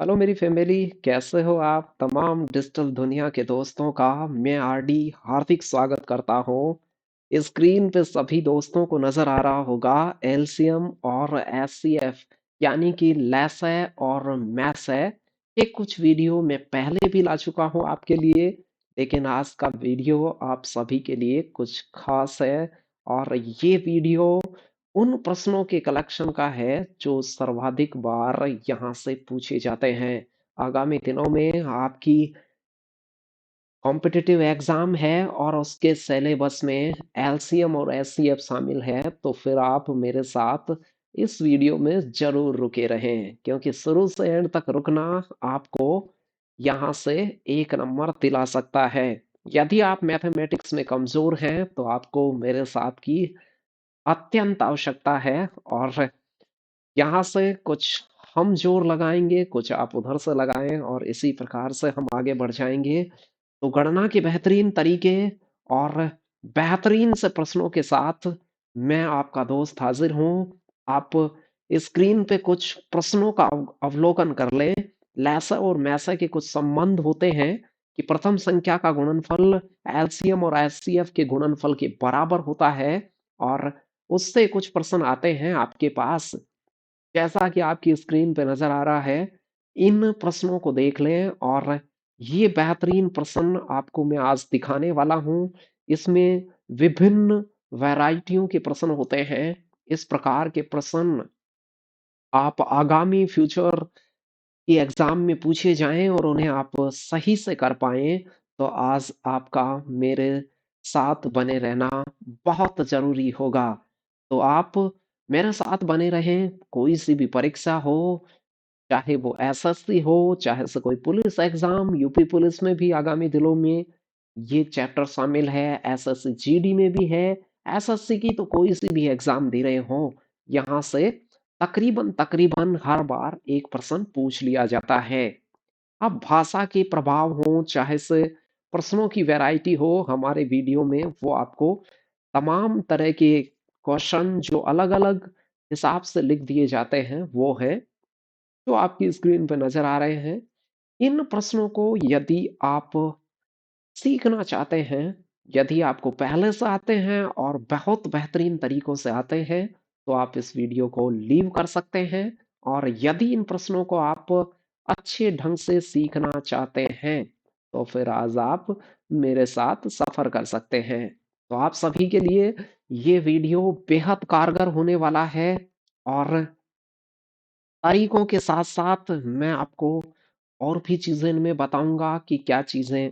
Hello मेरी family, कैसे हो आप? तमाम डिजिटल दुनिया के दोस्तों का मैं आरडी हार्दिक स्वागत करता हूँ। स्क्रीन पे सभी दोस्तों को नजर आ रहा होगा एलसीएम और एचसीएफ, यानी कि लैसे और मैसे। ये कुछ वीडियो मैं पहले भी ला चुका हूँ आपके लिए, लेकिन आज का वीडियो आप सभी के लिए कुछ खास है। और ये वीडियो उन प्रश्नों के कलेक्शन का है जो सर्वाधिक बार यहाँ से पूछे जाते हैं। आगामी दिनों में आपकी कॉम्पिटिटिव एग्जाम है और उसके सिलेबस में एलसीएम और एचसीएफ शामिल है, तो फिर आप मेरे साथ इस वीडियो में जरूर रुके रहें, क्योंकि शुरू से एंड तक रुकना आपको यहाँ से एक नंबर दिला सकता है। यदि आप मैथमेटिक्स में कमजोर हैं तो आपको मेरे साथ की अत्यंत आवश्यकता है। और यहाँ से कुछ हम जोर लगाएंगे, कुछ आप उधर से लगाएं, और इसी प्रकार से हम आगे बढ़ जाएंगे। तो गणना के बेहतरीन तरीके और बेहतरीन से प्रश्नों के साथ मैं आपका दोस्त हाजिर हूँ। आप स्क्रीन पे कुछ प्रश्नों का अवलोकन कर लें। लैसा और मैसा के कुछ संबंध होते हैं कि प्रथम संख्या का गुणनफल एलसीएम और एचसीएफ के गुणनफल के बराबर होता है, और उससे कुछ प्रश्न आते हैं आपके पास, जैसा कि आपकी स्क्रीन पे नजर आ रहा है। इन प्रश्नों को देख लें, और ये बेहतरीन प्रश्न आपको मैं आज दिखाने वाला हूँ। इसमें विभिन्न वैरायटियों के प्रश्न होते हैं। इस प्रकार के प्रश्न आप आगामी फ्यूचर की एग्जाम में पूछे जाएं और उन्हें आप सही से कर पाएं, तो आज आपका मेरे साथ बने रहना बहुत जरूरी होगा। तो आप मेरे साथ बने रहें। कोई सी भी परीक्षा हो, चाहे वो एसएससी हो, चाहे से कोई पुलिस एग्जाम, यूपी पुलिस में भी आगामी दिनों में ये चैप्टर शामिल है, एसएससी जीडी में भी है। एसएससी की तो कोई सी भी एग्जाम दे रहे हो, यहाँ से तकरीबन तकरीबन हर बार एक प्रश्न पूछ लिया जाता है। अब भाषा के प्रभाव हो, चाहे से प्रश्नों की वैरायटी हो, हमारे वीडियो में वो आपको तमाम तरह के क्वेश्चन जो अलग अलग हिसाब से लिख दिए जाते हैं वो है, जो आपकी स्क्रीन पर नजर आ रहे हैं। इन प्रश्नों को यदि आप सीखना चाहते हैं, यदि आपको पहले से आते हैं और बहुत बेहतरीन तरीकों से आते हैं, तो आप इस वीडियो को लीव कर सकते हैं। और यदि इन प्रश्नों को आप अच्छे ढंग से सीखना चाहते हैं, तो फिर आज आप मेरे साथ सफर कर सकते हैं। तो आप सभी के लिए ये वीडियो बेहद कारगर होने वाला है। और तरीकों के साथ साथ मैं आपको और भी चीजें इनमें बताऊंगा कि क्या चीजें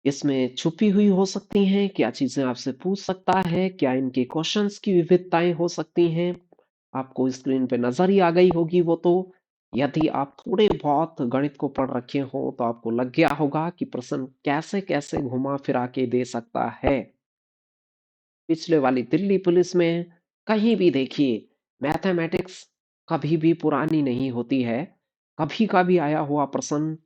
इसमें छुपी हुई हो सकती हैं, क्या चीजें आपसे पूछ सकता है, क्या इनके क्वेश्चंस की विविधताएं हो सकती हैं। आपको स्क्रीन पे नजर ही आ गई होगी वो तो। यदि आप थोड़े बहुत गणित को पढ़ रखे हो तो आपको लग गया होगा कि प्रश्न कैसे कैसे घुमा फिरा के दे सकता है। पिछले वाली दिल्ली पुलिस में कहीं भी देखिए, मैथमेटिक्स कभी भी पुरानी नहीं होती है। कभी का भी आया हुआ प्रश्न,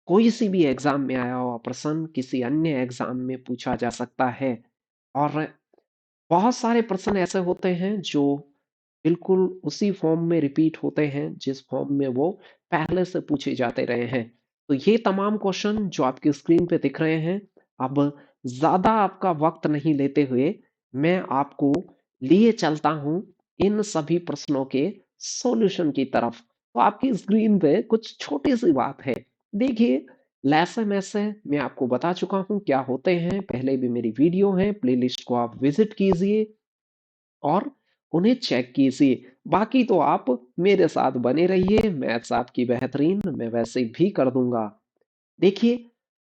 कोई सी भी एग्जाम में आया हुआ प्रश्न किसी अन्य एग्जाम में पूछा जा सकता है। और बहुत सारे प्रश्न ऐसे होते हैं जो बिल्कुल उसी फॉर्म में रिपीट होते हैं जिस फॉर्म में वो पहले से पूछे जाते रहे हैं। तो ये तमाम क्वेश्चन जो आपकी स्क्रीन पे दिख रहे हैं, अब ज्यादा आपका वक्त नहीं लेते हुए मैं आपको लिए चलता हूं इन सभी प्रश्नों के सॉल्यूशन की तरफ। तो आपकी स्क्रीन पे कुछ छोटी सी बात है, देखिए। लैसे मैसे मैं आपको बता चुका हूं क्या होते हैं, पहले भी मेरी वीडियो है, प्लेलिस्ट को आप विजिट कीजिए और उन्हें चेक कीजिए। बाकी तो आप मेरे साथ बने रहिए, मैथ्स आपकी बेहतरीन मैं वैसे भी कर दूंगा। देखिए,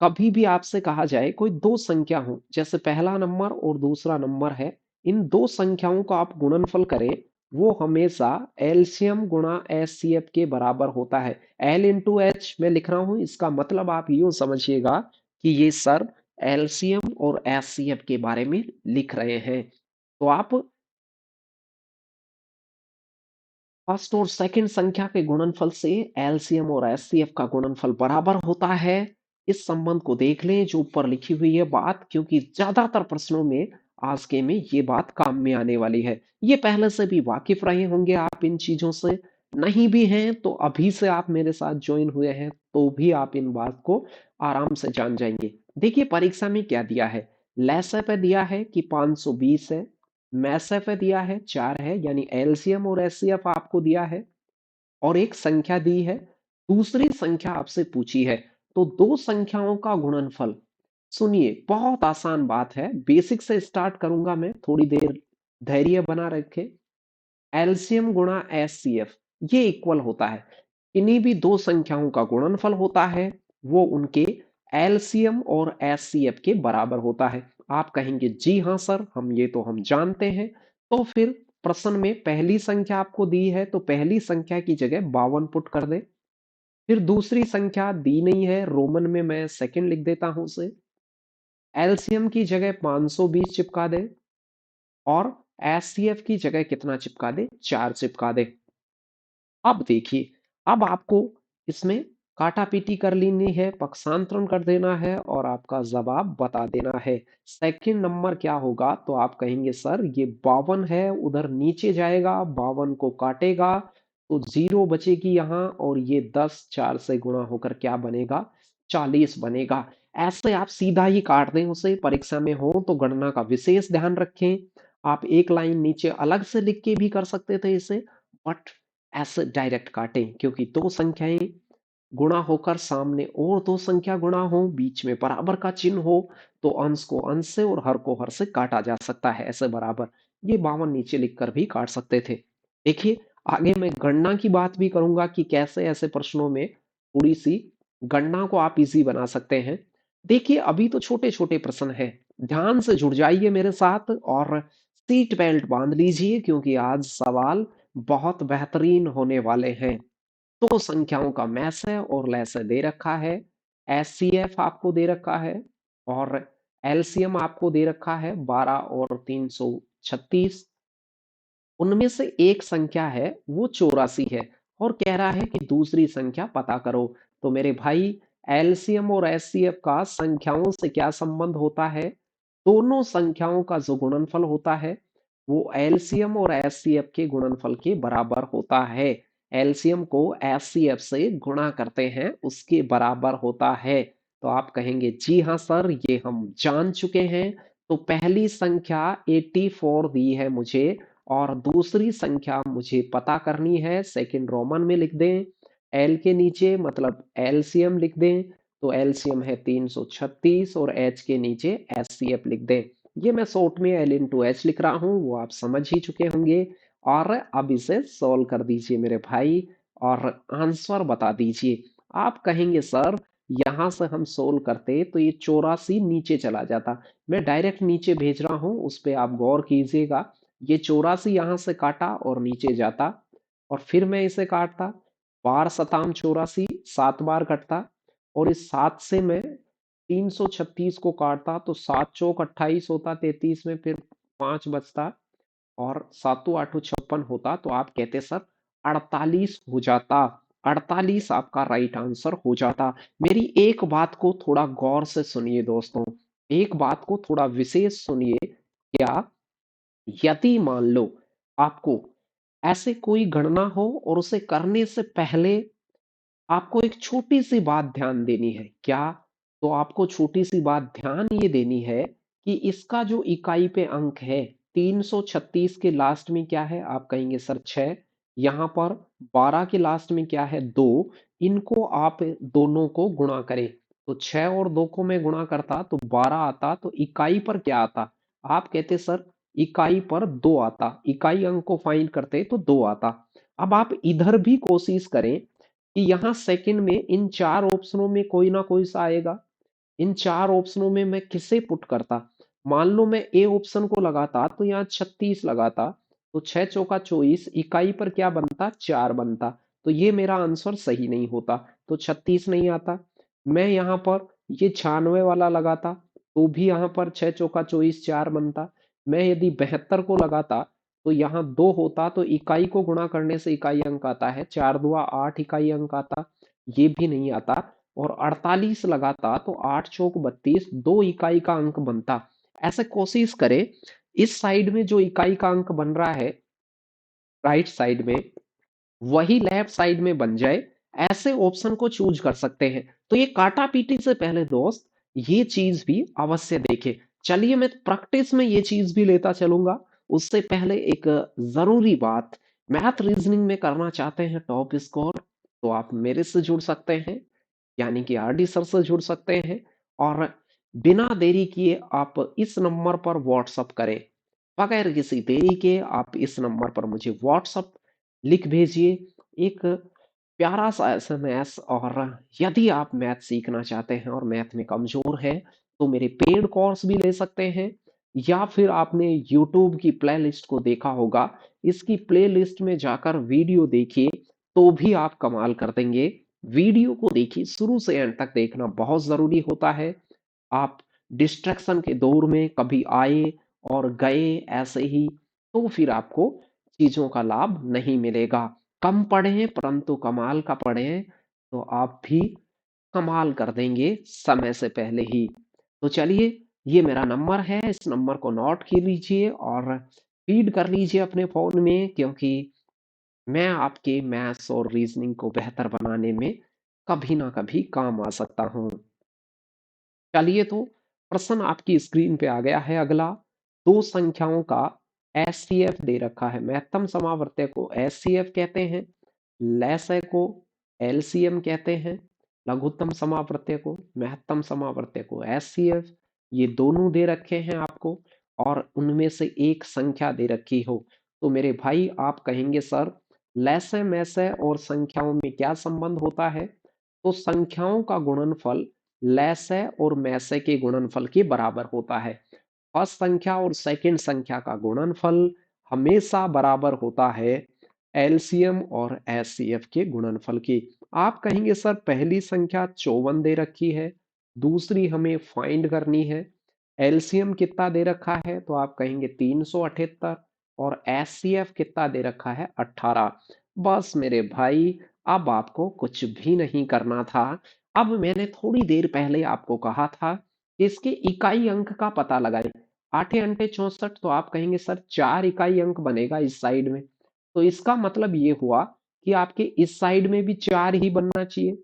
कभी भी आपसे कहा जाए कोई दो संख्या हो, जैसे पहला नंबर और दूसरा नंबर है, इन दो संख्याओं का आप गुणनफल करें, वो हमेशा एलसीएम गुणा एचसीएफ के बराबर होता है। एल इंटू एच में लिख रहा हूं, इसका मतलब आप यूं समझिएगा कि ये सर एलसीएम और एचसीएफ के बारे में लिख रहे हैं। तो आप फर्स्ट और सेकंड संख्या के गुणनफल से एलसीएम और एचसीएफ का गुणनफल बराबर होता है। इस संबंध को देख लें जो ऊपर लिखी हुई है बात, क्योंकि ज्यादातर प्रश्नों में आज के में ये बात काम में आने वाली है। ये पहले से भी वाकिफ रहे होंगे आप इन चीजों से, नहीं भी हैं तो अभी से आप मेरे साथ ज्वाइन हुए हैं तो भी आप इन बात को आराम से जान जाएंगे। देखिए परीक्षा में क्या दिया है, लैसे पे दिया है कि 520 है, मैसे पे दिया है 4 है, यानी एलसीएम और एचसीएफ आपको दिया है, और एक संख्या दी है, दूसरी संख्या आपसे पूछी है, तो दो संख्याओं का गुणनफल। सुनिए बहुत आसान बात है, बेसिक से स्टार्ट करूंगा मैं, थोड़ी देर धैर्य बना रखे। एलसीएम गुणा एचसीएफ ये इक्वल होता है, इन्हीं भी दो संख्याओं का गुणनफल होता है, वो उनके एलसीएम और एचसीएफ के बराबर होता है। आप कहेंगे जी हाँ सर, ये तो हम जानते हैं। तो फिर प्रश्न में पहली संख्या आपको दी है तो पहली संख्या की जगह 52 पुट कर दे। फिर दूसरी संख्या दी नहीं है, रोमन में मैं सेकंड लिख देता हूं उसे। एलसीएम की जगह 520 चिपका दे, और एचसीएफ की जगह कितना चिपका दे, 4 चिपका दे। अब देखिए, अब आपको इसमें काटा-पीटी कर लेनी है, पक्षांतरण कर देना है और आपका जवाब बता देना है। सेकंड नंबर क्या होगा, तो आप कहेंगे सर ये 52 है, उधर नीचे जाएगा, 52 को काटेगा तो 0 बचेगी यहाँ, और ये 10 4 से गुणा होकर क्या बनेगा, 40 बनेगा। ऐसे आप सीधा ही काट दें उसे, परीक्षा में हो तो गणना का विशेष ध्यान रखें। आप एक लाइन नीचे अलग से लिख के भी कर सकते थे इसे, बट ऐसे डायरेक्ट काटें, क्योंकि दो संख्याएं गुणा होकर सामने और दो संख्या गुणा हो, बीच में बराबर का चिन्ह हो, तो अंश को अंश से और हर को हर से काटा जा सकता है ऐसे बराबर। ये 52 नीचे लिखकर भी काट सकते थे। देखिए आगे मैं गणना की बात भी करूंगा कि कैसे ऐसे प्रश्नों में थोड़ी सी गणना को आप इजी बना सकते हैं। देखिए अभी तो छोटे छोटे प्रश्न हैं, ध्यान से जुड़ जाइए मेरे साथ और सीट बेल्ट बांध लीजिए, क्योंकि आज सवाल बहुत बेहतरीन होने वाले हैं। दो संख्याओं का मैस है और लैसे दे रखा है, एचसीएफ आपको दे रखा है, और एलसीएम आपको दे रखा है 12 और 336। उनमें से एक संख्या है वो 84 है, और कह रहा है कि दूसरी संख्या पता करो। तो मेरे भाई एलसीएम और एचसीएफ का संख्याओं से क्या संबंध होता है, दोनों संख्याओं का जो गुणनफल होता है वो एलसीएम और एचसीएफ के गुणनफल के बराबर होता है। एलसीएम को एचसीएफ से गुणा करते हैं उसके बराबर होता है। तो आप कहेंगे जी हाँ सर ये हम जान चुके हैं। तो पहली संख्या 84 दी है मुझे, और दूसरी संख्या मुझे पता करनी है, सेकंड रोमन में लिख दें, एल के नीचे मतलब एलसीएम लिख दें, तो एलसीएम है 336, और एच के नीचे एचसीएफ लिख दें। ये मैं शॉर्ट में एल इंटू एच लिख रहा हूँ, वो आप समझ ही चुके होंगे। और अब इसे सॉल्व कर दीजिए मेरे भाई, और आंसर बता दीजिए। आप कहेंगे सर यहां से हम सोल्व करते तो ये 84 नीचे चला जाता, मैं डायरेक्ट नीचे भेज रहा हूं, उस पर आप गौर कीजिएगा। ये 84 यहां से काटा और नीचे जाता, और फिर मैं इसे काटता, बार सताम 84 7 बार कटता, और इस 7 से मैं 336 को काटता तो 7 चौक 28 होता, 33 में फिर 5 बचता, और सातों आठों 56 होता, तो आप कहते सर 48 हो जाता। 48 आपका राइट आंसर हो जाता। मेरी एक बात को थोड़ा गौर से सुनिए दोस्तों, एक बात को थोड़ा विशेष सुनिए। क्या यदि मान लो आपको ऐसे कोई गणना हो और उसे करने से पहले आपको एक छोटी सी बात ध्यान देनी है, क्या, तो आपको छोटी सी बात ध्यान ये देनी है कि इसका जो इकाई पे अंक है 336 के लास्ट में क्या है, आप कहेंगे सर 6, यहाँ पर 12 के लास्ट में क्या है 2, इनको आप दोनों को गुणा करें, तो 6 और 2 को मैं गुणा करता तो 12 आता, तो इकाई पर क्या आता, आप कहते सर इकाई पर 2 आता, इकाई अंक को फाइंड करते तो 2 आता। अब आप इधर भी कोशिश करें कि यहाँ सेकंड में इन चार ऑप्शनों में कोई ना कोई सा आएगा, इन चार ऑप्शनों में मैं किसे पुट करता, मान लो मैं ए ऑप्शन को लगाता तो यहाँ 36 लगाता, तो 6 चौका 24, इकाई पर क्या बनता 4 बनता, तो ये मेरा आंसर सही नहीं होता, तो 36 नहीं आता। मैं यहाँ पर ये 96 वाला लगाता तो भी यहाँ पर 6 चौका 24 4 बनता। मैं यदि 72 को लगाता तो यहाँ 2 होता, तो इकाई को गुणा करने से इकाई अंक आता है, 4 दुआ 8 इकाई अंक आता, ये भी नहीं आता। और 48 लगाता तो 8 चौक 32 2 इकाई का अंक बनता। ऐसे कोशिश करें इस साइड में जो इकाई का अंक बन रहा है राइट साइड में, वही लेफ्ट साइड में बन जाए, ऐसे ऑप्शन को चूज कर सकते हैं। तो ये काटा पीटी से पहले दोस्त ये चीज भी अवश्य देखे। चलिए मैं प्रैक्टिस में ये चीज भी लेता चलूंगा। उससे पहले एक जरूरी बात, मैथ रीजनिंग में करना चाहते हैं टॉप स्कोर, तो आप मेरे से जुड़ सकते हैं, यानी कि आरडी सर से जुड़ सकते हैं। और बिना देरी किए आप इस नंबर पर व्हाट्सअप करें, बगैर किसी देरी के आप इस नंबर पर मुझे व्हाट्सअप लिख भेजिए एक प्यारा सा एसएमएस। और यदि आप मैथ सीखना चाहते हैं और मैथ में कमजोर हैं तो मेरे पेड कोर्स भी ले सकते हैं, या फिर आपने यूट्यूब की प्लेलिस्ट को देखा होगा, इसकी प्लेलिस्ट में जाकर वीडियो देखिए तो भी आप कमाल कर देंगे। वीडियो को देखिए, शुरू से एंड तक देखना बहुत जरूरी होता है। आप डिस्ट्रैक्शन के दौर में कभी आए और गए ऐसे ही, तो फिर आपको चीजों का लाभ नहीं मिलेगा। कम पढ़ें परंतु कमाल का पढ़ें, तो आप भी कमाल कर देंगे समय से पहले ही। तो चलिए, ये मेरा नंबर है, इस नंबर को नोट कर लीजिए और फीड कर लीजिए अपने फोन में, क्योंकि मैं आपके मैथ्स और रीजनिंग को बेहतर बनाने में कभी ना कभी काम आ सकता हूँ। चलिए, तो प्रश्न आपकी स्क्रीन पे आ गया है अगला। दो संख्याओं का एचसीएफ दे रखा है। महत्तम समावर्त्य को एचसीएफ कहते हैं, लसाय को एलसीएम कहते हैं, लघुत्तम समावर्त्य को, महत्तम समावर्त्य को एचसीएफ। ये दोनों दे रखे हैं आपको, और उनमें से एक संख्या दे रखी हो, तो मेरे भाई आप कहेंगे सर लसाय मैसय और संख्याओं में क्या संबंध होता है। तो संख्याओं का गुणनफल लसाय और मैसय के गुणनफल के बराबर होता है। फर्स्ट संख्या और सेकंड संख्या का गुणनफल हमेशा बराबर होता है एलसीएम और एचसीएफ के गुणनफल की। आप कहेंगे सर पहली संख्या 54 दे रखी है, दूसरी हमें फाइंड करनी है, एलसीएम कितना दे रखा है, तो आप कहेंगे 378, और एचसीएफ कितना दे रखा है 18। बस मेरे भाई, अब आपको कुछ भी नहीं करना था। अब मैंने थोड़ी देर पहले आपको कहा था कि इसके इकाई अंक का पता लगाएं। 8 अंटे 64, तो आप कहेंगे सर 4 इकाई अंक बनेगा इस साइड में, तो इसका मतलब ये हुआ कि आपके इस साइड में भी 4 ही बनना चाहिए,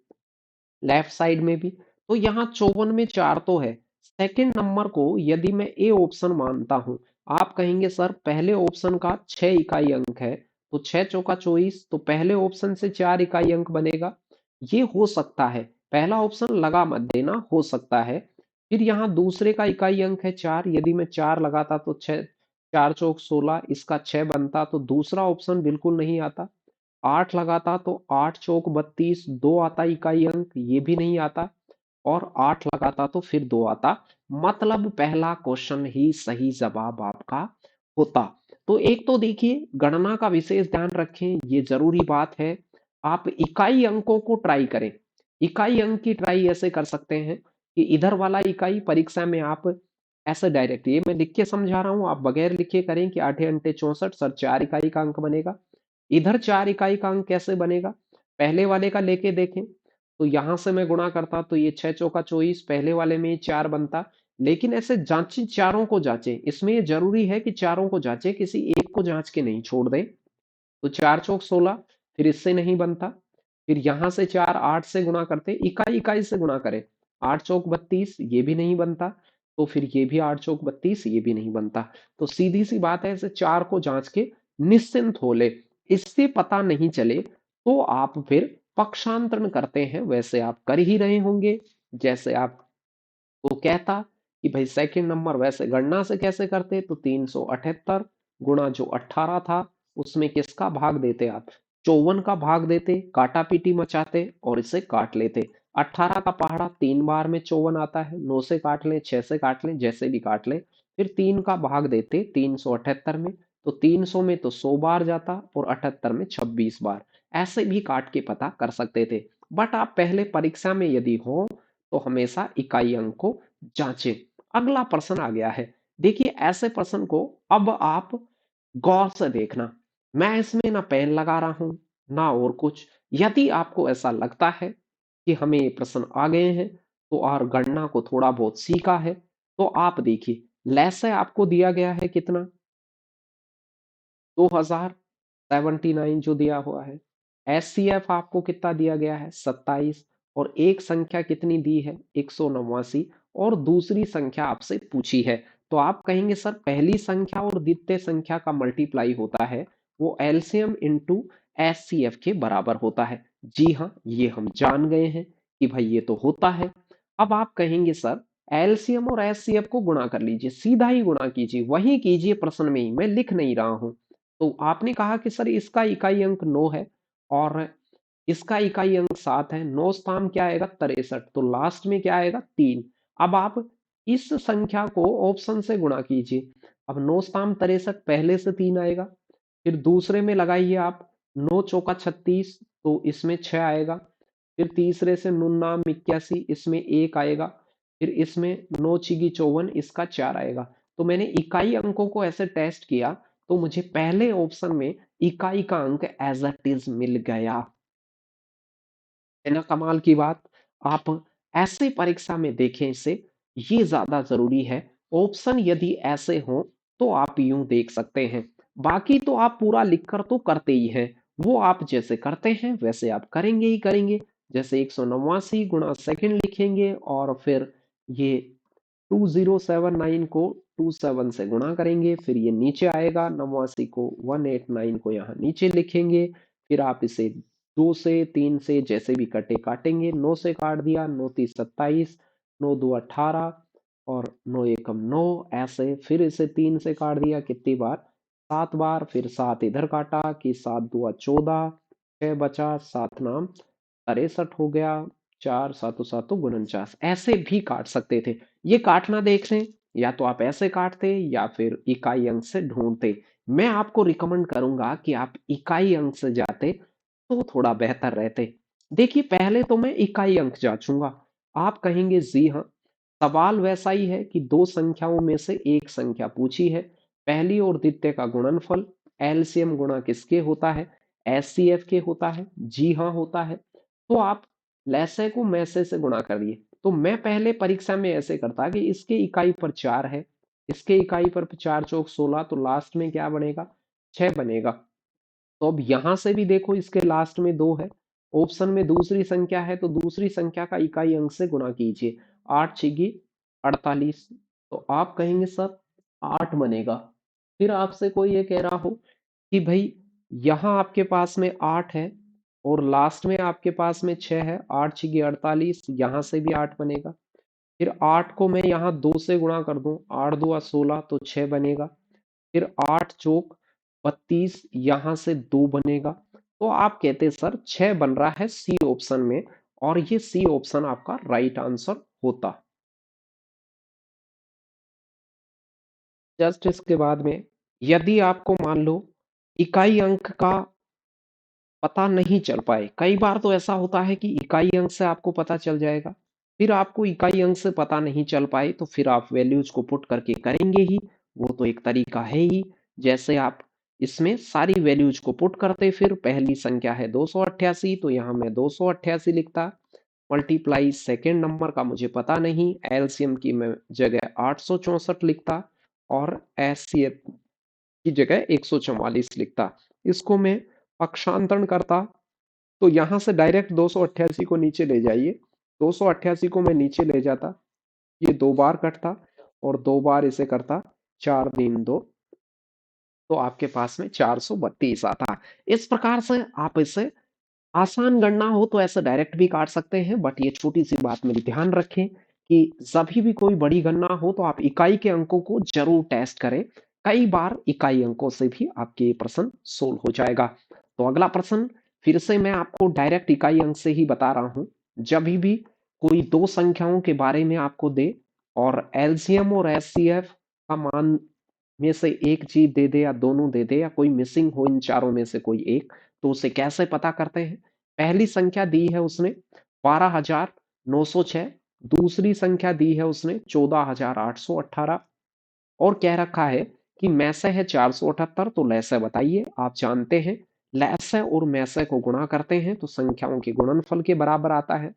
लेफ्ट साइड में भी। तो यहाँ 54 में 4 तो है। सेकंड नंबर को यदि मैं ए ऑप्शन मानता हूं, आप कहेंगे सर पहले ऑप्शन का 6 इकाई अंक है, तो 6 चौका 24, तो पहले ऑप्शन से 4 इकाई अंक बनेगा। ये हो सकता है, पहला ऑप्शन लगा मत देना, हो सकता है। फिर यहाँ दूसरे का इकाई अंक है 4, यदि मैं 4 लगाता तो 6, 4 चौक 16, इसका 6 बनता, तो दूसरा ऑप्शन बिल्कुल नहीं आता। 8 लगाता तो 8 चौक 32, 2 आता इकाई अंक, ये भी नहीं आता। और 8 लगाता तो फिर 2 आता, मतलब पहला क्वेश्चन ही सही जवाब आपका होता। तो एक तो देखिए, गणना का विशेष ध्यान रखें, ये जरूरी बात है। आप इकाई अंकों को ट्राई करें। इकाई अंक की ट्राई ऐसे कर सकते हैं कि इधर वाला इकाई परीक्षा में आप ऐसे डायरेक्ट, ये मैं लिख के समझा रहा हूं, आप बगैर लिखे करें कि 8 अंटे 64 सर 4 इकाई का अंक बनेगा। इधर 4 इकाई का अंक कैसे बनेगा, पहले वाले का लेके देखें, तो यहां से मैं गुणा करता तो ये 6 चौका 24, पहले वाले में 4 बनता। लेकिन ऐसे जांचें, चारों को जांचें, इसमें ये जरूरी है कि चारों को जांचें, किसी एक को जांच के नहीं छोड़ दें। तो 4 चौक 16, फिर इससे नहीं बनता। फिर यहां से 4 8 से गुणा करते, इकाई इकाई से गुणा करें, 8 चौक 32, ये भी नहीं बनता। तो फिर ये भी 8 चौक 32, ये भी नहीं बनता। तो सीधी सी बात है, ऐसे 4 को जांच के निश्चिंत हो ले। इससे पता नहीं चले तो आप फिर पक्षांतरण करते हैं, वैसे आप कर ही रहे होंगे। जैसे आप वो कहता कि भाई सेकंड नंबर वैसे गणना से कैसे करते, तो 378 गुणा जो 18 था, उसमें किसका भाग देते आप, 54 का भाग देते, काटा पीटी मचाते और इसे काट लेते। 18 का पहाड़ा 3 बार में 54 आता है, 9 से काट लें, 6 से काट लें, जैसे भी काट लें। फिर 3 का भाग देते 378 में, तो 300 में तो 100 बार जाता और 78 में 26 बार। ऐसे भी काट के पता कर सकते थे। बट आप पहले परीक्षा में यदि हो तो हमेशा इकाई अंक को जांचें। अगला प्रश्न आ गया है। देखिए, ऐसे प्रश्न को अब आप गौर से देखना। मैं इसमें ना पेन लगा रहा हूं ना और कुछ। यदि आपको ऐसा लगता है कि हमें ये प्रश्न आ गए हैं तो और गणना को थोड़ा बहुत सीखा है, तो आप देखिए, लैसे आपको दिया गया है कितना, 2079 जो दिया हुआ है। एचसीएफ आपको कितना दिया गया है 27, और एक संख्या कितनी दी है 189, और दूसरी संख्या आपसे पूछी है। तो आप कहेंगे सर पहली संख्या और द्वितीय संख्या का मल्टीप्लाई होता है वो एलसीएम इंटू एचसीएफ के बराबर होता है। जी हाँ, ये हम जान गए हैं कि भाई ये तो होता है। अब आप कहेंगे सर एलसीएम और एचसीएफ को गुणा कर लीजिए, सीधा ही गुणा कीजिए, वही कीजिए प्रश्न में ही, मैं लिख नहीं रहा हूं। तो आपने कहा कि सर इसका इकाई अंक 9 है और इसका इकाई अंक 7 है, 9 स्थान क्या आएगा 63, तो लास्ट में क्या आएगा 3। अब आप इस संख्या को ऑप्शन से गुणा कीजिए। अब 9 स्थान 63, पहले से 3 आएगा, फिर दूसरे में लगाइए आप 9 चौका 36, तो इसमें 6 आएगा, फिर तीसरे से 99 81, इसमें 1 आएगा, फिर इसमें 9 छिगी 54, इसका 4 आएगा। तो मैंने इकाई अंकों को ऐसे टेस्ट किया तो मुझे पहले ऑप्शन में इकाई का अंक एज इट इज मिल गया। है ना कमाल की बात। आप ऐसे परीक्षा में देखें इसे, ये ज्यादा जरूरी है। ऑप्शन यदि ऐसे हो तो आप यूं देख सकते हैं, बाकी तो आप पूरा लिखकर तो करते ही हैं, वो आप जैसे करते हैं वैसे आप करेंगे ही करेंगे। जैसे 189 गुणा सेकंड लिखेंगे और फिर ये 2079 को 27 से गुणा करेंगे, फिर ये नीचे आएगा 89 को 189 को यहाँ नीचे लिखेंगे, फिर आप इसे 2 से 3 से जैसे भी कटे काटेंगे, 9 से काट दिया, 9 तीस 27, 9 दो 18 और 9 एकम 9, ऐसे फिर इसे 3 से काट दिया कितनी बार 7 बार, फिर 7 इधर काटा कि 7 दुआ 14, 6 बचा 7 नाम 63 हो गया, 4 सातों सातों 49, ऐसे भी काट सकते थे। ये काटना देख लें, या तो आप ऐसे काटते या फिर इकाई अंक से ढूंढते। मैं आपको रिकमेंड करूंगा कि आप इकाई अंक से जाते तो थोड़ा बेहतर रहते। देखिए पहले तो मैं इकाई अंक जांचूंगा। आप कहेंगे जी हाँ, सवाल वैसा ही है कि दो संख्याओं में से एक संख्या पूछी है, पहली और द्वितीय का गुणनफल एलसीएम गुणा किसके होता है, एचसीएफ के होता है। जी हाँ होता है। तो आप लैसे को मैसे से गुणा कर दिए। तो मैं पहले परीक्षा में ऐसे करता कि इसके इकाई पर 4 है, इसके इकाई पर 4 चौक 16, तो लास्ट में क्या बनेगा 6 बनेगा। तो अब यहां से भी देखो इसके लास्ट में 2 है, ऑप्शन में दूसरी संख्या है, तो दूसरी संख्या का इकाई अंक से गुणा कीजिए, 8 छिगी 48, तो आप कहेंगे सर 8 बनेगा। फिर आपसे कोई ये कह रहा हो कि भाई यहाँ आपके पास में 8 है और लास्ट में आपके पास में 6 है, 8 छिगी 48, यहाँ से भी 8 बनेगा। फिर 8 को मैं यहाँ 2 से गुणा कर दूं, 8 दुआ 16, तो 6 बनेगा। फिर 8 चौक 32, यहां से 2 बनेगा। तो आप कहते हैं सर 6 बन रहा है सी ऑप्शन में, और ये सी ऑप्शन आपका राइट आंसर होता। जस्ट इसके बाद में यदि आपको मान लो इकाई अंक का पता नहीं चल पाए, कई बार तो ऐसा होता है कि इकाई अंक से आपको पता चल जाएगा, फिर आपको इकाई अंक से पता नहीं चल पाए तो फिर आप वैल्यूज को पुट करके करेंगे ही, वो तो एक तरीका है ही। जैसे आप इसमें सारी वैल्यूज को पुट करते, फिर पहली संख्या है 288, तो यहाँ मैं 288 लिखता, मल्टीप्लाई सेकेंड नंबर का मुझे पता नहीं, एलसीएम की मैं जगह 864 लिखता और एचसीएफ की जगह 144 लिखता। इसको मैं पक्षांतरण करता, तो यहां से डायरेक्ट 288 को नीचे ले जाइए, 288 को मैं नीचे ले जाता, ये 2 बार कटता और 2 बार इसे करता, 4 3 2, तो आपके पास में 432 आता। इस प्रकार से आप इसे आसान गणना हो तो ऐसे डायरेक्ट भी काट सकते हैं, बट ये छोटी सी बात मेरी ध्यान रखें कि जब भी कोई बड़ी गणना हो तो आप इकाई के अंकों को जरूर टेस्ट करें। कई बार इकाई अंकों से भी आपके ये प्रश्न सोल्व हो जाएगा। तो अगला प्रश्न फिर से मैं आपको डायरेक्ट इकाई अंक से ही बता रहा हूं। जब भी कोई दो संख्याओं के बारे में आपको दे और एलसीएम और एचसीएफ का मान में से एक चीज दे दे या दोनों दे दे या कोई मिसिंग हो इन चारों में से कोई एक, तो उसे कैसे पता करते हैं। पहली संख्या दी है उसने 12,906, दूसरी संख्या दी है उसने 14,818, और कह रखा है कि मैसे है 478, तो लैसे बताइए। आप जानते हैं लैसे और मैसे को गुणा करते हैं तो संख्याओं के गुणनफल के बराबर आता है।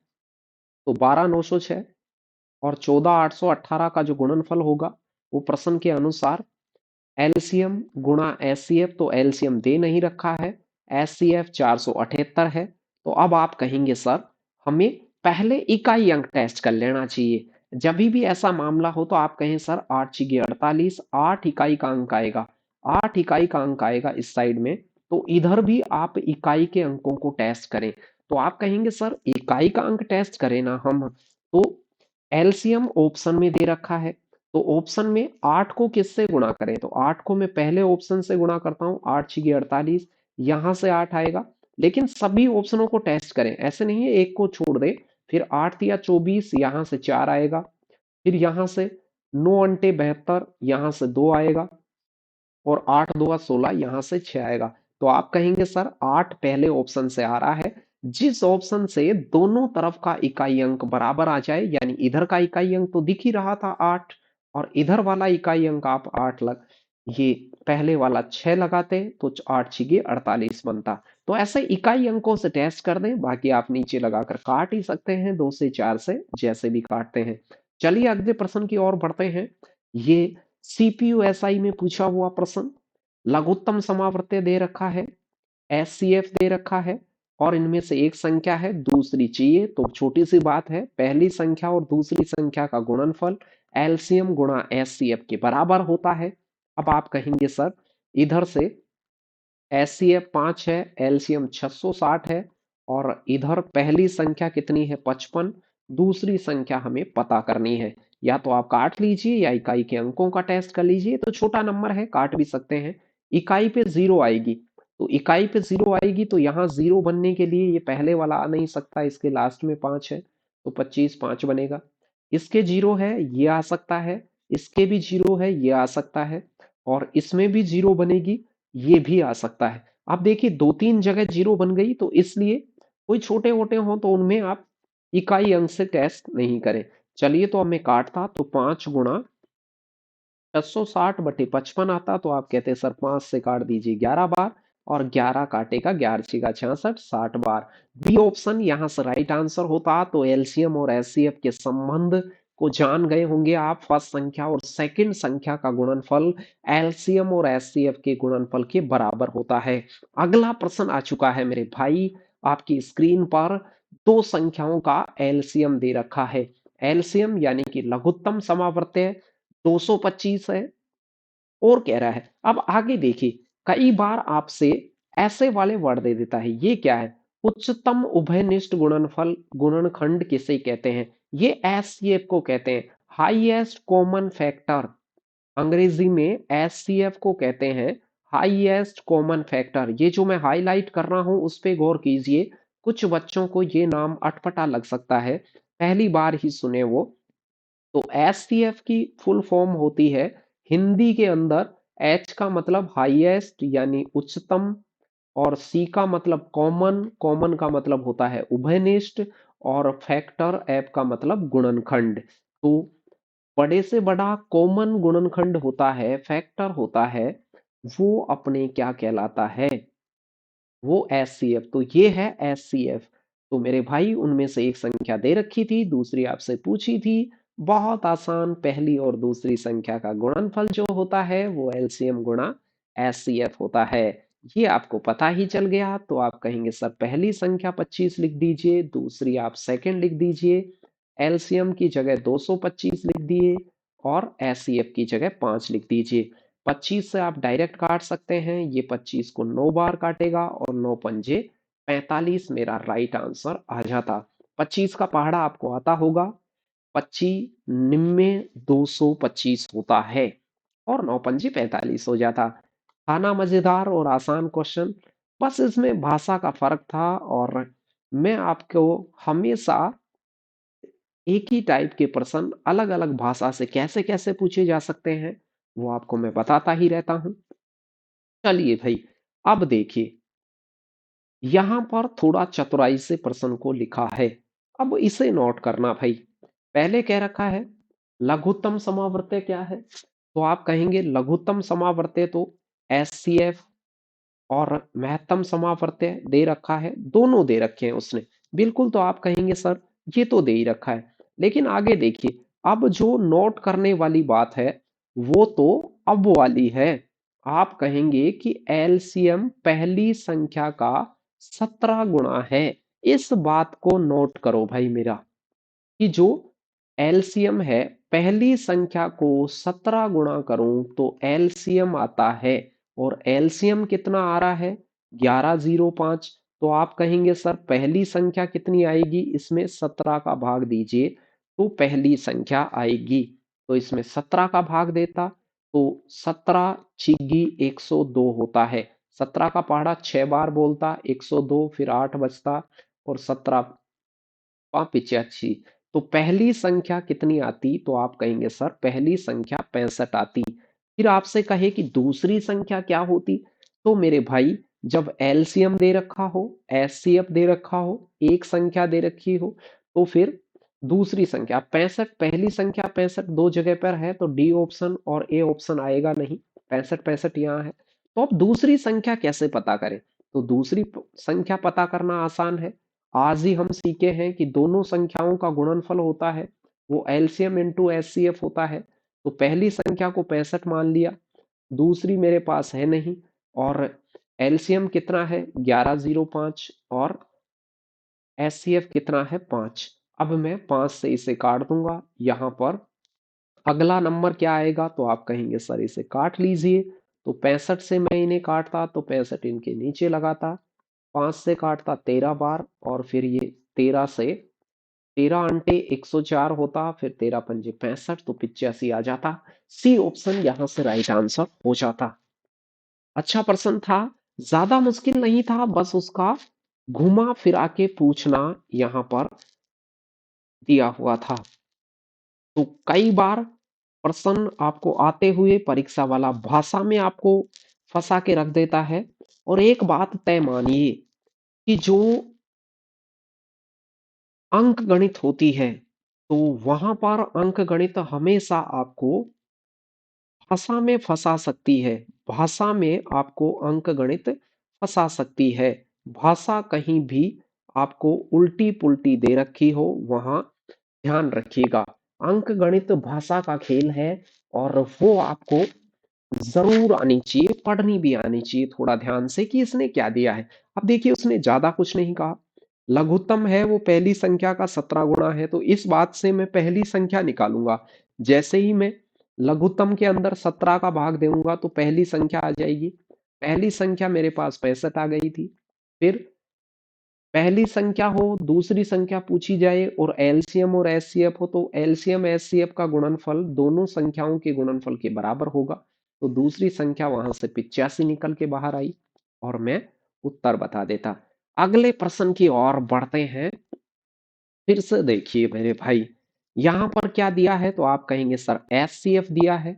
तो 12,906 और 14,818 का जो गुणनफल होगा वो प्रश्न के अनुसार एलसीएम गुणा एचसीएफ, तो एलसीएम दे नहीं रखा है, SCF 478 है। तो अब आप कहेंगे सर हमें पहले इकाई अंक टेस्ट कर लेना चाहिए। जब भी ऐसा मामला हो तो आप कहें सर 8 छिके 48, 8 इकाई का अंक आएगा, 8 इकाई का अंक आएगा इस साइड में। तो इधर भी आप इकाई के अंकों को टेस्ट करें। तो आप कहेंगे सर इकाई का अंक टेस्ट करें ना हम, तो एलसीएम ऑप्शन में दे रखा है। तो ऑप्शन में 8 को किससे गुणा करें, तो 8 को मैं पहले ऑप्शन से गुणा करता हूँ, 8 छिके 48, यहां से 8 आएगा। लेकिन सभी ऑप्शनों को टेस्ट करें, ऐसे नहीं है एक को छोड़ दे। फिर 8 तिया 24, यहां से 4 आएगा। फिर यहां से 9 अंटे 72, यहां से 2 आएगा। और 8 दुआ 16, यहां से 6 आएगा। तो आप कहेंगे सर 8 पहले ऑप्शन से आ रहा है। जिस ऑप्शन से दोनों तरफ का इकाई अंक बराबर आ जाए, यानी इधर का इकाई अंक तो दिख ही रहा था 8, और इधर वाला इकाई अंक आप 8 लग, ये पहले वाला 6 लगाते तो 8 छिके 48 बनता। तो ऐसे इकाई अंकों से टेस्ट कर दें, बाकी आप नीचे लगाकर काट ही सकते हैं, 2 से 4 से जैसे भी काटते हैं। चलिए अगले प्रश्न की ओर बढ़ते हैं। ये सीपीयू एसआई में पूछा हुआ प्रश्न, लघुत्तम समावर्त्य दे रखा है, एससीएफ दे रखा है, और इनमें से एक संख्या है दूसरी चाहिए। तो छोटी सी बात है, पहली संख्या और दूसरी संख्या का गुणनफल एलसीएम गुणा एससीएफ के बराबर होता है। अब आप कहेंगे सर इधर से एचसीएफ 5 है, एलसीएम 660 है, और इधर पहली संख्या कितनी है 55, दूसरी संख्या हमें पता करनी है। या तो आप काट लीजिए या इकाई के अंकों का टेस्ट कर लीजिए। तो छोटा नंबर है, काट भी सकते हैं। इकाई पे जीरो आएगी, तो इकाई पे जीरो आएगी तो यहाँ जीरो बनने के लिए ये पहले वाला आ नहीं सकता, इसके लास्ट में 5 है, तो 25 5 बनेगा। इसके जीरो है, ये आ सकता है, इसके भी जीरो है, ये आ सकता है, और इसमें भी जीरो बनेगी, ये भी आ सकता है। अब देखिए 2-3 जगह जीरो बन गई, तो इसलिए कोई छोटे मोटे हो तो उनमें आप इकाई अंक से टेस्ट नहीं करें। चलिए तो अब मैं काटता, तो 5 गुणा 660 बटे 55 आता, तो आप कहते हैं सर 5 से काट दीजिए 11 बार, और 11 काटेगा 11 छिका 66, 60 बार। बी ऑप्शन यहाँ से राइट आंसर होता। तो एलसीएम और एचसीएफ के संबंध को जान गए होंगे आप। फर्स्ट संख्या और सेकंड संख्या का गुणनफल एलसीएम और एचसीएफ के गुणनफल के बराबर होता है। अगला प्रश्न आ चुका है मेरे भाई आपकी स्क्रीन पर। दो संख्याओं का एलसीएम दे रखा है। एलसीएम यानी कि लघुत्तम समावर्त्य 225 है, और कह रहा है, अब आगे देखिए, कई बार आपसे ऐसे वाले वर्ड दे देता है। ये क्या है, उच्चतम उभयनिष्ठ गुणनफल गुणनखंड किसे कहते हैं, ये एचसीएफ को कहते हैं। हाईएस्ट कॉमन फैक्टर, अंग्रेजी में एचसीएफ को कहते हैं हाईएस्ट कॉमन फैक्टर। ये जो मैं हाईलाइट कर रहा हूं उस पे गौर कीजिए, कुछ बच्चों को ये नाम अटपटा लग सकता है, पहली बार ही सुने वो। तो एचसीएफ की फुल फॉर्म होती है हिंदी के अंदर, एच का मतलब हाईएस्ट यानी उच्चतम, और सी का मतलब कॉमन, कॉमन का मतलब होता है उभयनिष्ठ, और फैक्टर एफ का मतलब गुणनखंड। तो बड़े से बड़ा कॉमन गुणनखंड होता है, फैक्टर होता है, वो अपने क्या कहलाता है, वो एचसीएफ। तो ये है एचसीएफ। तो मेरे भाई उनमें से एक संख्या दे रखी थी, दूसरी आपसे पूछी थी, बहुत आसान, पहली और दूसरी संख्या का गुणनफल जो होता है वो एलसीएम गुणा एचसीएफ होता है। ये आपको पता ही चल गया। तो आप कहेंगे सर पहली संख्या 25 लिख दीजिए, दूसरी आप सेकंड लिख दीजिए, एलसीएम की जगह 225 लिख दिए, और एचसीएफ की जगह 5 लिख दीजिए। 25 से आप डायरेक्ट काट सकते हैं, ये 25 को 9 बार काटेगा, और 9 पंजे 45 मेरा राइट आंसर आ जाता। 25 का पहाड़ा आपको आता होगा, 25 निम्मे 225 होता है, और 9 पंजे 45 हो जाता। था ना मजेदार और आसान क्वेश्चन, बस इसमें भाषा का फर्क था। और मैं आपको हमेशा एक ही टाइप के प्रश्न अलग अलग भाषा से कैसे कैसे पूछे जा सकते हैं वो आपको मैं बताता ही रहता हूं। चलिए भाई, अब देखिए यहां पर थोड़ा चतुराई से प्रश्न को लिखा है, अब इसे नोट करना भाई। पहले कह रखा है लघुत्तम समावर्त्य क्या है, तो आप कहेंगे लघुत्तम समावर्त्य तो एचसीएफ, और महत्तम समावर्त्य दे रखा है, दोनों दे रखे हैं उसने, बिल्कुल। तो आप कहेंगे सर ये तो दे ही रखा है, लेकिन आगे देखिए, अब जो नोट करने वाली बात है वो तो अब वाली है। आप कहेंगे कि एलसीएम पहली संख्या का 17 गुणा है। इस बात को नोट करो भाई मेरा, कि जो एलसीएम है, पहली संख्या को 17 गुणा करूं तो एलसीएम आता है, और एलसीएम कितना आ रहा है? 1105। तो आप कहेंगे सर पहली संख्या कितनी आएगी? इसमें 17 का भाग दीजिए तो पहली संख्या आएगी। तो इसमें 17 का भाग देता तो 17 छिग्गी 102 होता है। 17 का पहाड़ा 6 बार बोलता, 102, फिर 8 बचता, और 17 85। तो पहली संख्या कितनी आती? तो आप कहेंगे सर पहली संख्या 65 आती। फिर आपसे कहे कि दूसरी संख्या क्या होती? तो मेरे भाई, जब एलसीएम दे रखा हो, एचसीएफ दे रखा हो, एक संख्या दे रखी हो, तो फिर दूसरी संख्या 65, पहली संख्या 65 दो जगह पर है तो डी ऑप्शन और ए ऑप्शन आएगा नहीं, 65 65 यहाँ है। तो अब दूसरी संख्या कैसे पता करें? तो दूसरी संख्या पता करना आसान है। आज ही हम सीखे हैं कि दोनों संख्याओं का गुणनफल होता है, वो एलसीएम इंटू एचसीएफ होता है। तो पहली संख्या को 65 मान लिया, दूसरी मेरे पास है नहीं, और एलसीएम कितना है? 1105, और एचसीएफ कितना है? 5। अब मैं 5 से इसे काट दूंगा। यहाँ पर अगला नंबर क्या आएगा? तो आप कहेंगे सर इसे काट लीजिए। तो 65 से मैं इन्हें काटता तो 65 इनके नीचे लगाता, 5 से काटता 13 बार, और फिर ये 13 से 13 अंटे 104 होता, फिर 13 पंजे 65, तो 85 आ जाता। सी ऑप्शन यहां से राइट आंसर हो जाता। अच्छा प्रश्न था, ज्यादा मुश्किल नहीं था, बस उसका घुमा फिरा के पूछना यहां पर दिया हुआ था। तो कई बार प्रश्न आपको आते हुए परीक्षा वाला भाषा में आपको फंसा के रख देता है। और एक बात तय मानिए कि जो अंक गणित होती है, तो वहां पर अंक गणित हमेशा आपको भाषा में फंसा सकती है। भाषा में आपको अंक गणित फंसा सकती है। भाषा कहीं भी आपको उल्टी पुल्टी दे रखी हो, वहां ध्यान रखिएगा। अंक गणित भाषा का खेल है, और वो आपको जरूर आनी चाहिए, पढ़नी भी आनी चाहिए थोड़ा ध्यान से कि इसने क्या दिया है। अब देखिए, उसने ज्यादा कुछ नहीं कहा। लघुत्तम है वो पहली संख्या का 17 गुणा है, तो इस बात से मैं पहली संख्या निकालूंगा। जैसे ही मैं लघुत्तम के अंदर 17 का भाग दूंगा तो पहली संख्या आ जाएगी। पहली संख्या मेरे पास 65 आ गई थी। फिर पहली संख्या हो, दूसरी संख्या पूछी जाए, और एलसीएम और एचसीएफ हो, तो एलसीएम एचसीएफ का गुणनफल दोनों संख्याओं के गुणनफल के बराबर होगा। तो दूसरी संख्या वहां से 85 निकल के बाहर आई, और मैं उत्तर बता देता। अगले प्रश्न की ओर बढ़ते हैं। फिर से देखिए मेरे भाई, यहां पर क्या दिया है? तो आप कहेंगे सर एचसीएफ दिया है,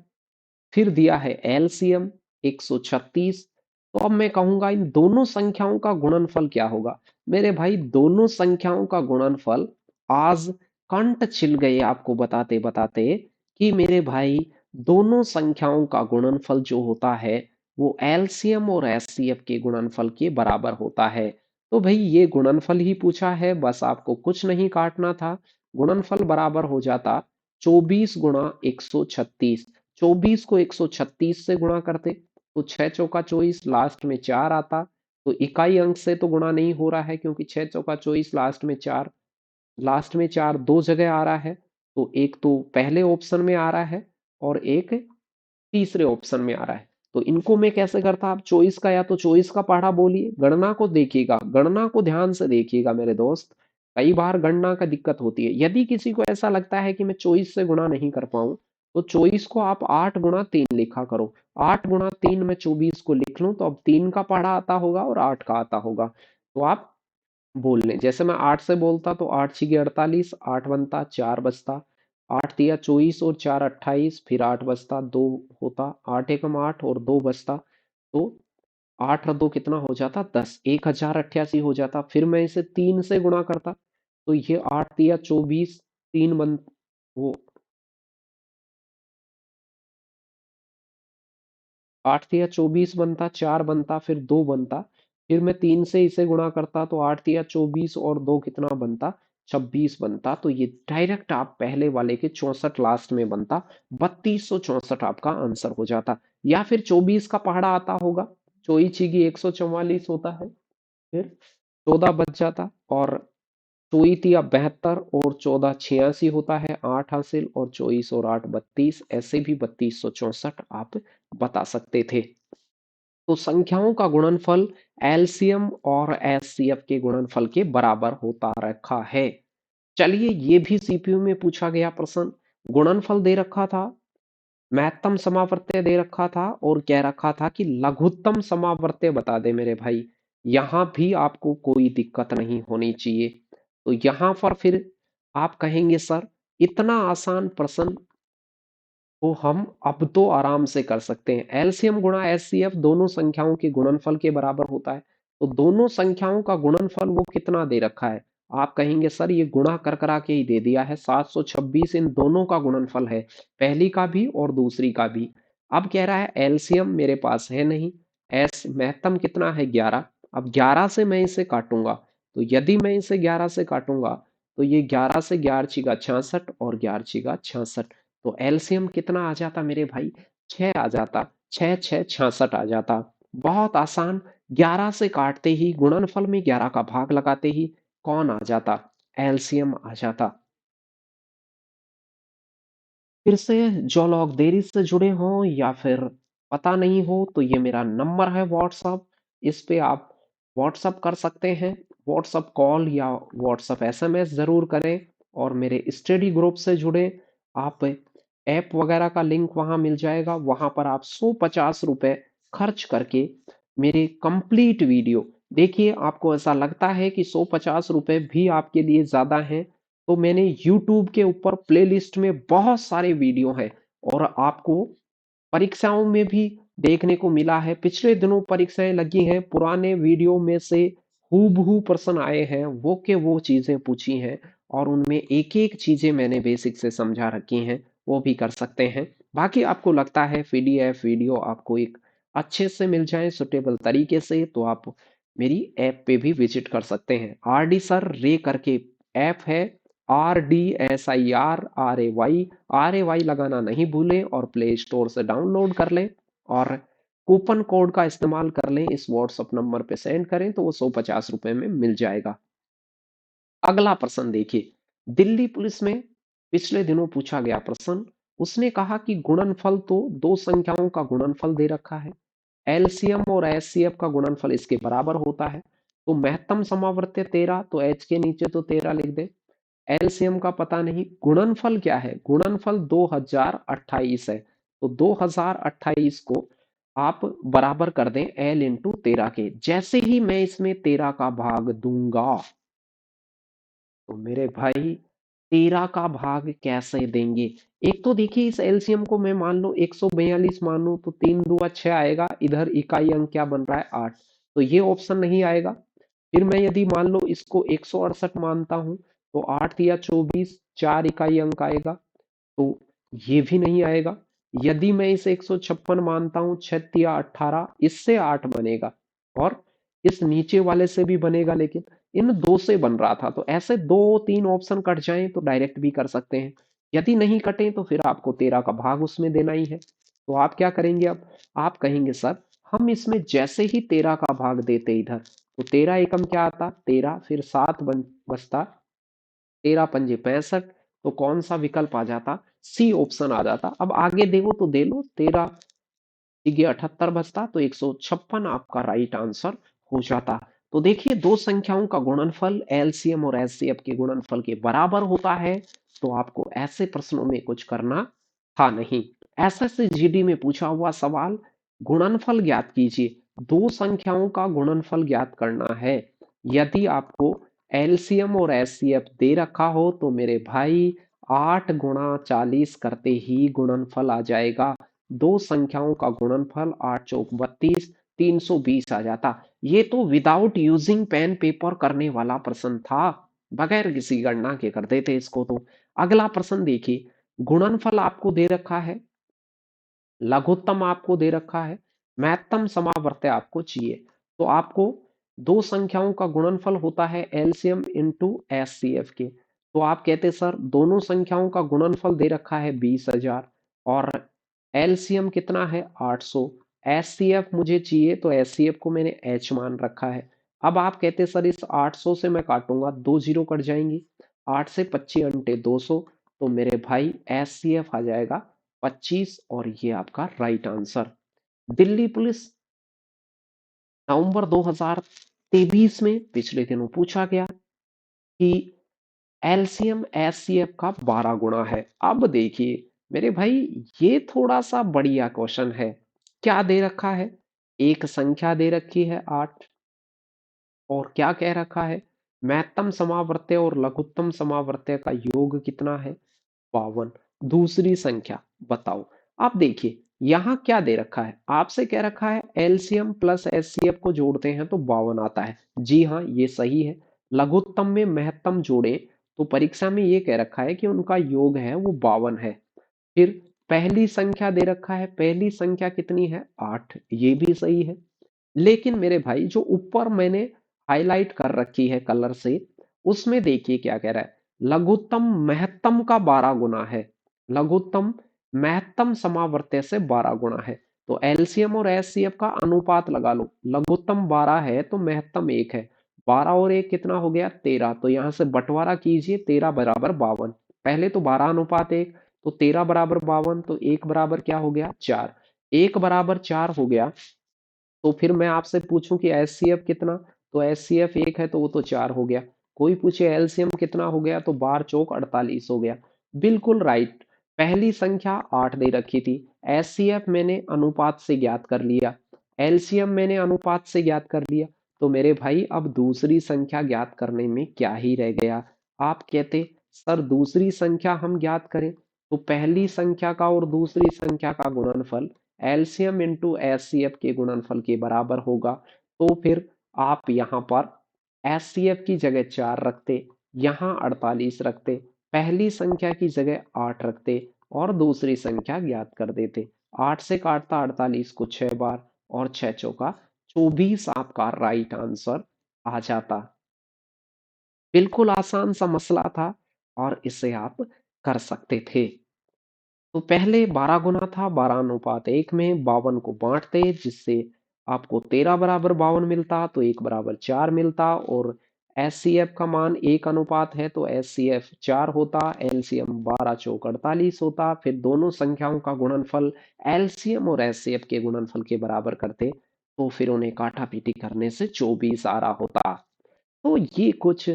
फिर दिया है एलसीएम 136। तो अब मैं कहूंगा इन दोनों संख्याओं का गुणनफल क्या होगा? मेरे भाई, दोनों संख्याओं का गुणनफल, आज कंठ छिल गए आपको बताते बताते, कि मेरे भाई दोनों संख्याओं का गुणनफल जो होता है वो एलसीएम और एचसीएफ के गुणनफल के बराबर होता है। तो भाई ये गुणनफल ही पूछा है, बस आपको कुछ नहीं काटना था। गुणनफल बराबर हो जाता 24 गुणा 136। 24 को 136 से गुणा करते तो 6 चौका 24, लास्ट में 4 आता। तो इकाई अंक से तो गुणा नहीं हो रहा है, क्योंकि 6 चौका 24, लास्ट में 4, लास्ट में 4 दो जगह आ रहा है। तो एक तो पहले ऑप्शन में आ रहा है, और एक तीसरे ऑप्शन में आ रहा है। तो इनको मैं कैसे करता? आप चॉइस का, या तो चॉइस का पढ़ा बोलिए, गणना को देखिएगा, गणना को ध्यान से देखिएगा मेरे दोस्त। कई बार गणना का दिक्कत होती है। यदि किसी को ऐसा लगता है कि मैं चॉइस से गुणा नहीं कर पाऊं, तो चॉइस को आप 8 गुणा 3 लिखा करो। 8 गुणा 3 में 24 को लिख लूं तो अब 3 का पढ़ा आता होगा और 8 का आता होगा। तो आप बोल लें, जैसे मैं 8 से बोलता तो 8 छिके 48, 8 बनता, 4 बचता, 8 तिया 24 और 4 28, फिर 8 बचता, 2 होता, 8 एकम 8 और 2 बचता। तो 8 और 2 कितना हो जाता? 10, 1088 हो जाता। फिर मैं इसे 3 से गुणा करता, तो ये 8 तिया 24, 3 बन वो 8 तिया 24 बनता, 4 बनता, फिर 2 बनता। फिर मैं 3 से इसे गुणा करता तो 8 तिया 24 और 2 कितना बनता? 26 बनता। तो ये डायरेक्ट आप पहले वाले के 64 लास्ट में बनता, 3264 आपका आंसर हो जाता। या फिर 24 का पहाड़ा आता होगा, चौई छिगी 144 होता है, फिर 14 बच जाता, और चौई तिया 72 और 14 86 होता है, 8 हासिल, और 24 और 8 32, ऐसे भी 3264 आप बता सकते थे। तो संख्याओं का गुणनफल एलसीएम और एचसीएफ के गुणनफल के बराबर होता रखा है। चलिए, ये भी सीपीयू में पूछा गया प्रश्न। गुणनफल दे रखा था, महत्तम समावर्त्य दे रखा था, और कह रखा था कि लघुत्तम समावर्त्य बता दे मेरे भाई। यहां भी आपको कोई दिक्कत नहीं होनी चाहिए। तो यहां पर फिर आप कहेंगे सर, इतना आसान प्रश्न तो हम अब तो आराम से कर सकते हैं। एलसीएम गुणा एचसीएफ दोनों संख्याओं के गुणनफल के बराबर होता है। तो दोनों संख्याओं का गुणनफल वो कितना दे रखा है? आप कहेंगे सर ये गुणा कर करा के ही दे दिया है, 726 इन दोनों का गुणनफल है, पहली का भी और दूसरी का भी। अब कह रहा है एलसीएम मेरे पास है नहीं, एस महत्तम कितना है 11। अब 11 से मैं इसे काटूंगा, तो यदि मैं इसे 11 से काटूंगा तो ये 11 से 11 छिगा 66 और 11 छिगा 66, तो एलसीएम कितना आ जाता मेरे भाई? 6 आ जाता, 6 6 66 आ जाता। बहुत आसान। 11 से काटते ही गुणनफल में 11 का भाग लगाते ही कौन आ जाता? एलसीएम आ जाता। फिर से जो लोग देरी से जुड़े हों या फिर पता नहीं हो, तो ये मेरा नंबर है व्हाट्सअप, इस पे आप व्हाट्सअप कर सकते हैं। व्हाट्सअप कॉल या व्हाट्सअप एसएमएस जरूर करें, और मेरे स्टडी ग्रुप से जुड़े। आप ऐप वगैरह का लिंक वहां मिल जाएगा, वहां पर आप 150 रुपए खर्च करके मेरे कंप्लीट वीडियो देखिए। आपको ऐसा लगता है कि 150 रुपए भी आपके लिए ज्यादा हैं, तो मैंने YouTube के ऊपर प्लेलिस्ट में बहुत सारे वीडियो हैं, और आपको परीक्षाओं में भी देखने को मिला है। पिछले दिनों परीक्षाएं लगी हैं, पुराने वीडियो में से हूबहू प्रश्न आए हैं, वो के वो चीजें पूछी हैं, और उनमें एक एक चीजें मैंने बेसिक से समझा रखी हैं, वो भी कर सकते हैं। बाकी आपको लगता है पीडीएफ वीडियो आपको एक अच्छे से मिल जाए सुटेबल तरीके से, तो आप मेरी ऐप पे भी विजिट कर सकते हैं। RD सर रे करके ऐप है, RDSIR RAY लगाना नहीं भूलें, और प्ले स्टोर से डाउनलोड कर लें, और कूपन कोड का इस्तेमाल कर लें, इस व्हाट्सएप नंबर पे सेंड करें तो वो 150 रुपए में मिल जाएगा। अगला प्रश्न देखिए, दिल्ली पुलिस में पिछले दिनों पूछा गया प्रश्न। उसने कहा कि गुणनफल तो दो संख्याओं का गुणनफल दे रखा है, एलसीएम और एचसीएफ का गुणनफल इसके बराबर होता है। तो महत्तम समावर्त्य 13, तो एच के नीचे तो 13 लिख दे। एलसीएम का पता नहीं, गुणनफल क्या है? गुणनफल 2028 है, तो 2028 को आप बराबर कर दें एल इंटू 13 के। जैसे ही मैं इसमें 13 का भाग दूंगा, तो मेरे भाई 13 का भाग कैसे देंगे? एक तो देखिए, इस एलसीएम को मैं मान लो 142 मानूं, तो 3 दूआ 6 आएगा, इधर इकाई अंक क्या बन रहा है 8, तो ये ऑप्शन नहीं आएगा। फिर मैं यदि मान लो इसको 168 मानता हूं, तो 8 या 24, 4 इकाई अंक आएगा, तो ये भी नहीं आएगा। यदि मैं इसे 156 मानता हूं, 6 या 18, इससे 8 बनेगा, और इस नीचे वाले से भी बनेगा, लेकिन इन दो से बन रहा था। तो ऐसे दो तीन ऑप्शन कट जाएं तो डायरेक्ट भी कर सकते हैं। यदि नहीं कटे तो फिर आपको 13 का भाग उसमें देना ही है। तो आप क्या करेंगे अब? आप कहेंगे सर हम इसमें जैसे ही 13 का भाग देते इधर, तो 13 एकम क्या आता? 13, फिर 7 बचता, 13 पंजे 65, तो कौन सा विकल्प आ जाता? सी ऑप्शन आ जाता। अब आगे देखो तो दे लो, 13 ये 78 बचता, तो 156 आपका राइट आंसर हो जाता। तो देखिए, दो संख्याओं का गुणनफल एलसीएम और एचसीएफ के गुणनफल के बराबर होता है, तो आपको ऐसे प्रश्नों में कुछ करना था नहीं। एसएससी जीडी में पूछा हुआ सवाल, गुणनफल ज्ञात कीजिए। दो संख्याओं का गुणनफल ज्ञात करना है। यदि आपको एलसीएम और एचसीएफ दे रखा हो, तो मेरे भाई 8 गुणा 40 करते ही गुणनफल आ जाएगा। दो संख्याओं का गुणनफल 8 चौक 32, 320 आ जाता। ये तो विदाउट यूजिंग पेन पेपर करने वाला प्रश्न था, बगैर किसी गणना के कर देते इसको तो। अगला प्रश्न देखिए, गुणनफल आपको दे रखा है, लघुत्तम आपको दे रखा है, महत्तम समावर्त्य आपको चाहिए। तो आपको दो संख्याओं का गुणनफल होता है एलसीएम इंटू एचसीएफ के। तो आप कहते सर दोनों संख्याओं का गुणनफल दे रखा है 20,000, और एलसीएम कितना है 800। एचसीएफ मुझे चाहिए तो एचसीएफ को मैंने एच मान रखा है। अब आप कहते सर इस 800 से मैं काटूंगा, दो जीरो कट जाएंगी, 8 से 25 अंटे 200, तो मेरे भाई एचसीएफ आ जाएगा 25, और ये आपका राइट आंसर। दिल्ली पुलिस नवंबर 2023 में पिछले दिनों पूछा गया कि एलसीएम एचसीएफ का 12 गुना है। अब देखिए मेरे भाई, ये थोड़ा सा बढ़िया क्वेश्चन है। क्या दे रखा है? एक संख्या दे रखी है 8, और क्या कह रखा है? महत्तम समावर्त्य और लघुत्तम समावर्त्य का योग कितना है? 52। दूसरी संख्या बताओ। आप देखिए यहां क्या दे रखा है, आपसे कह रखा है एलसीएम प्लस एचसीएफ को जोड़ते हैं तो 52 आता है। जी हाँ, ये सही है। लघुत्तम में महत्तम जोड़े तो परीक्षा में ये कह रखा है कि उनका योग है वो 52 है। फिर पहली संख्या दे रखा है, पहली संख्या कितनी है? 8, ये भी सही है। लेकिन मेरे भाई जो ऊपर मैंने हाईलाइट कर रखी है कलर से, उसमें देखिए क्या कह रहा है, लघुत्तम महत्तम का 12 गुना है। लघुत्तम महत्तम समावर्त्य से 12 गुना है। तो एलसीएम और एचसीएफ का अनुपात लगा लो। लघुत्तम 12 है तो महत्तम 1 है। 12 और 1 कितना हो गया? 13। तो यहां से बंटवारा कीजिए, 13 बराबर 52। पहले तो 12 अनुपात 1, तो 13 बराबर 52, तो 1 बराबर क्या हो गया? 4। 1 बराबर 4 हो गया। तो फिर मैं आपसे पूछूं कि एचसीएफ कितना, तो एचसीएफ 1 है तो वो तो 4 हो गया। कोई पूछे एलसीएम कितना हो गया, तो बार चौक 48 हो गया। बिल्कुल राइट। पहली संख्या 8 दे रखी थी, एचसीएफ मैंने अनुपात से ज्ञात कर लिया, एलसीएम मैंने अनुपात से ज्ञात कर लिया। तो मेरे भाई अब दूसरी संख्या ज्ञात करने में क्या ही रह गया। आप कहते सर दूसरी संख्या हम ज्ञात करें, तो पहली संख्या का और दूसरी संख्या का गुणनफल एलसीएम इंटू एचसीएफ के गुणनफल के बराबर होगा। तो फिर आप यहाँ पर एचसीएफ की जगह 4 रखते, यहाँ 48 रखते, पहली संख्या की जगह 8 रखते, और दूसरी संख्या ज्ञात कर देते। 8 से काटता 48 को 6 बार, और 6 चौका 24 आपका राइट आंसर आ जाता। बिल्कुल आसान सा मसला था, और इसे आप कर सकते थे। तो पहले 12 गुना था, 12 अनुपात 1 में 52 को बांटते, जिससे आपको 13 बराबर 52 मिलता, तो 1 बराबर 4 मिलता। और एचसीएफ का मान 1 अनुपात है तो एचसीएफ 4 होता, एलसीएम 12 चौक 48 होता। फिर दोनों संख्याओं का गुणनफल एलसीएम और एचसीएफ के गुणनफल के बराबर करते, तो फिर उन्हें काटा पीटी करने से 24 आ रहा होता। तो ये कुछ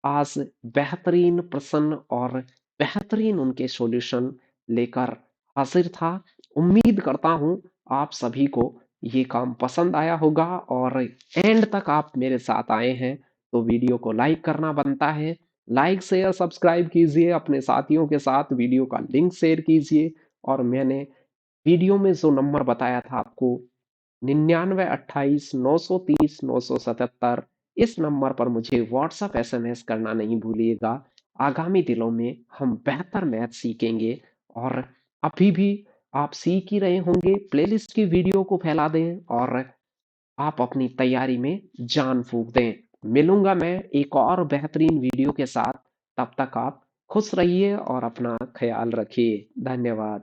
आज बेहतरीन प्रश्न और बेहतरीन उनके सॉल्यूशन लेकर हाजिर था। उम्मीद करता हूं आप सभी को ये काम पसंद आया होगा, और एंड तक आप मेरे साथ आए हैं तो वीडियो को लाइक करना बनता है। लाइक शेयर सब्सक्राइब कीजिए, अपने साथियों के साथ वीडियो का लिंक शेयर कीजिए। और मैंने वीडियो में जो नंबर बताया था आपको, 9928 930 977, इस नंबर पर मुझे व्हाट्सएप एसएमएस करना नहीं भूलिएगा। आगामी दिनों में हम बेहतर मैथ सीखेंगे, और अभी भी आप सीख ही रहे होंगे, प्लेलिस्ट की वीडियो को फैला दें और आप अपनी तैयारी में जान फूंक दें। मिलूंगा मैं एक और बेहतरीन वीडियो के साथ। तब तक आप खुश रहिए और अपना ख्याल रखिए। धन्यवाद।